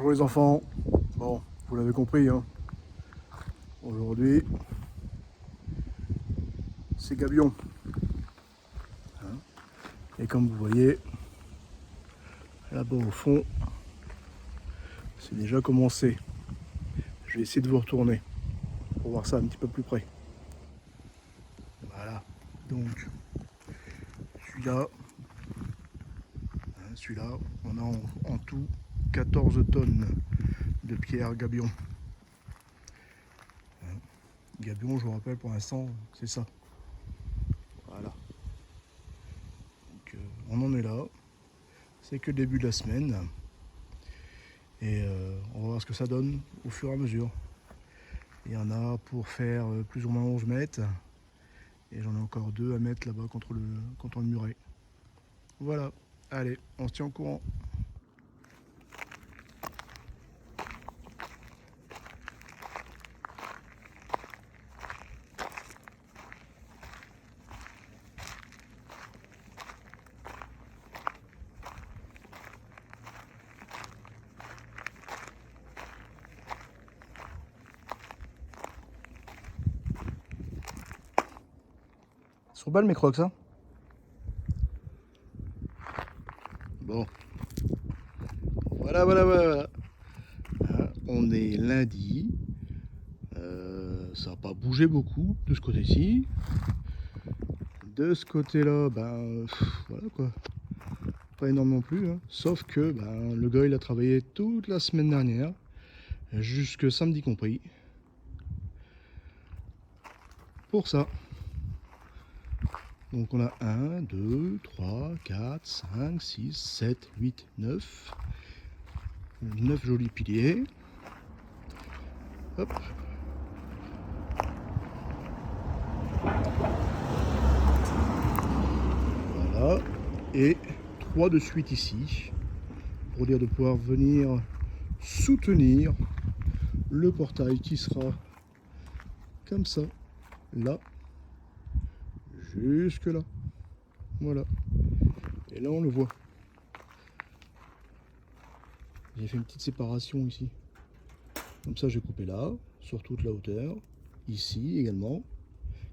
Bonjour les enfants. Bon, vous l'avez compris, hein. Aujourd'hui, c'est gabion. Hein. Et comme vous voyez, là-bas au fond, c'est déjà commencé. Je vais essayer de vous retourner pour voir ça un petit peu plus près. Voilà. Donc, celui-là, on a en tout 14 tonnes de pierre gabion. Gabion, je vous rappelle, pour l'instant, c'est ça. Voilà. Donc, on en est là. C'est que le début de la semaine. Et on va voir ce que ça donne au fur et à mesure. Il y en a pour faire plus ou moins 11 mètres. Et j'en ai encore 2 à mettre là-bas contre le muret. Voilà. Allez, on se tient au courant. Ils sont belles mes crocs, hein. Bon. Voilà. On est lundi. Ça n'a pas bougé beaucoup de ce côté-ci. De ce côté-là, voilà quoi. Pas énormément plus, hein. Sauf que le gars il a travaillé toute la semaine dernière, jusque samedi compris, pour ça. Donc on a 1, 2, 3, 4, 5, 6, 7, 8, 9. 9 jolis piliers. Hop. Voilà. Et 3 de suite ici, pour dire de pouvoir venir soutenir le portail qui sera comme ça, là, jusque là. Voilà. Et là on le voit. J'ai fait une petite séparation ici. Comme ça j'ai coupé là, sur toute la hauteur. Ici également.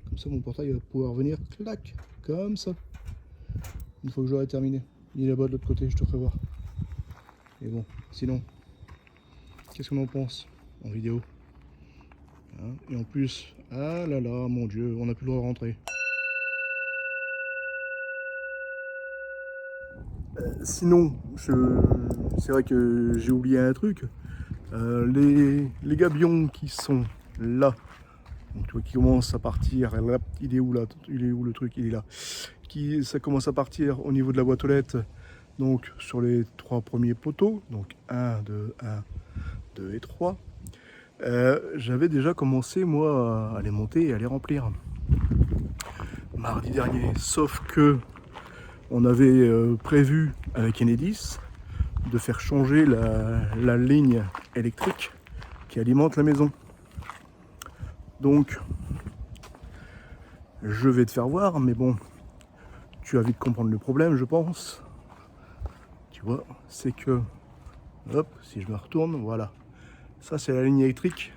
Comme ça mon portail va pouvoir venir clac, comme ça. Une fois que j'aurai terminé. Il est là-bas de l'autre côté, je te ferai voir. Et bon, sinon, qu'est-ce qu'on en pense en vidéo, hein? Et en plus, ah là là, mon Dieu, on n'a plus le droit de rentrer. Sinon, c'est vrai que j'ai oublié un truc. Les gabions qui sont là, donc tu vois, qui commencent à partir, là, il est où là? Il est où le truc? Il est là. Ça commence à partir au niveau de la boîte aux lettres, donc sur les 3 premiers poteaux, donc 1, 2, 1, 2 et 3. J'avais déjà commencé moi à les monter et à les remplir mardi dernier, sauf que on avait prévu avec Enedis de faire changer la ligne électrique qui alimente la maison. Donc je vais te faire voir, mais bon, tu vas vite comprendre le problème, je pense. Tu vois, c'est que, hop, si je me retourne, voilà, ça c'est la ligne électrique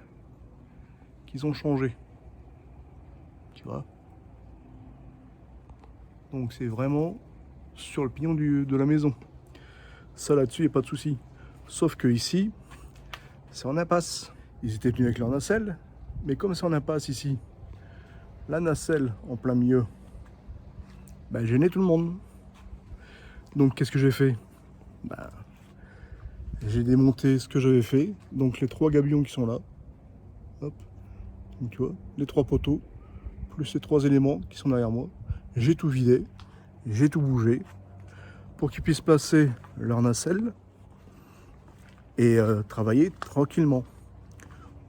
qu'ils ont changé. Tu vois, donc c'est vraiment sur le pignon de la maison. Ça là-dessus, il n'y a pas de souci. Sauf que ici, c'est en impasse. Ils étaient venus avec leur nacelle, mais comme c'est en impasse ici, la nacelle en plein milieu, gênait tout le monde. Donc qu'est-ce que j'ai fait? J'ai démonté ce que j'avais fait, donc les 3 gabions qui sont là. Hop. Donc tu vois, les 3 poteaux, plus les 3 éléments qui sont derrière moi. J'ai tout vidé, j'ai tout bougé, pour qu'ils puissent passer leur nacelle et travailler tranquillement.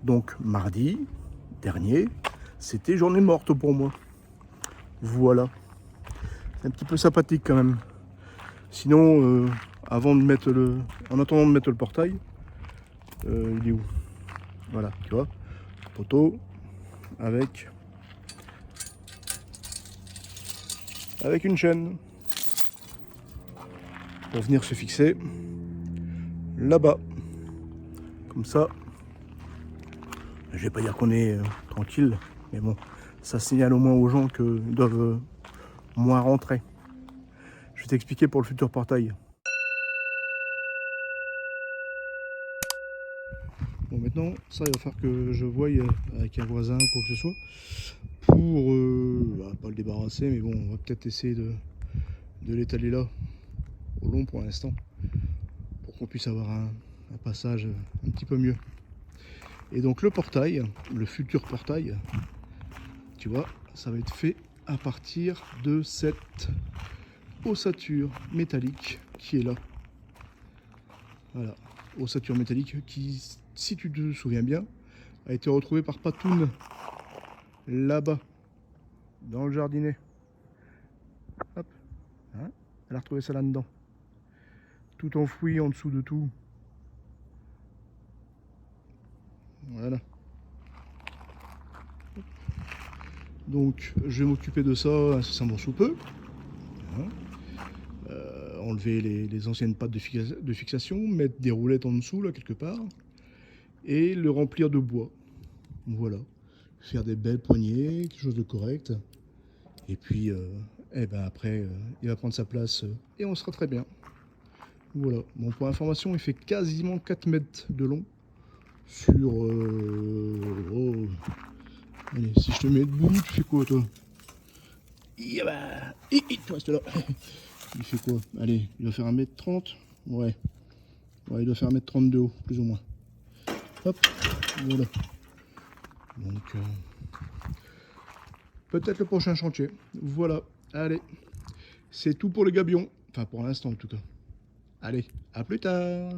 Donc mardi dernier, c'était journée morte pour moi. Voilà. C'est un petit peu sympathique quand même. Sinon, avant de mettre en attendant de mettre le portail, il est où? Voilà, tu vois, poteau avec une chaîne pour venir se fixer là-bas. Comme ça, je vais pas dire qu'on est tranquille, mais bon, ça signale au moins aux gens qu'ils doivent moins rentrer. Je vais t'expliquer pour le futur portail. Bon, maintenant, ça, il va falloir que je voie avec un voisin ou quoi que ce soit pour pas le débarrasser, mais bon, on va peut-être essayer de l'étaler là, au long pour l'instant, pour qu'on puisse avoir un passage un petit peu mieux. Et donc le portail, le futur portail, tu vois, ça va être fait à partir de cette ossature métallique qui est là. Voilà, ossature métallique qui, si tu te souviens bien, a été retrouvée par Patoun là-bas, dans le jardinet. Hop, hein, elle a retrouvé ça là-dedans. Tout enfoui en dessous de tout. Voilà. Donc je vais m'occuper de ça incessamment sous peu. Hein. Enlever les anciennes pattes de fixation, mettre des roulettes en dessous là quelque part et le remplir de bois. Voilà. Faire des belles poignées, quelque chose de correct. Et puis après il va prendre sa place et on sera très bien. Voilà. Bon, pour information, il fait quasiment 4 mètres de long sur allez, si je te mets debout, tu fais quoi toi? Tu restes là. Il fait quoi? Allez, il doit faire 1m30. Ouais, il doit faire 1m30 de haut, plus ou moins. Hop, voilà. Donc, peut-être le prochain chantier. Voilà, allez. C'est tout pour les gabions. Enfin, pour l'instant, en tout cas. Allez, à plus tard.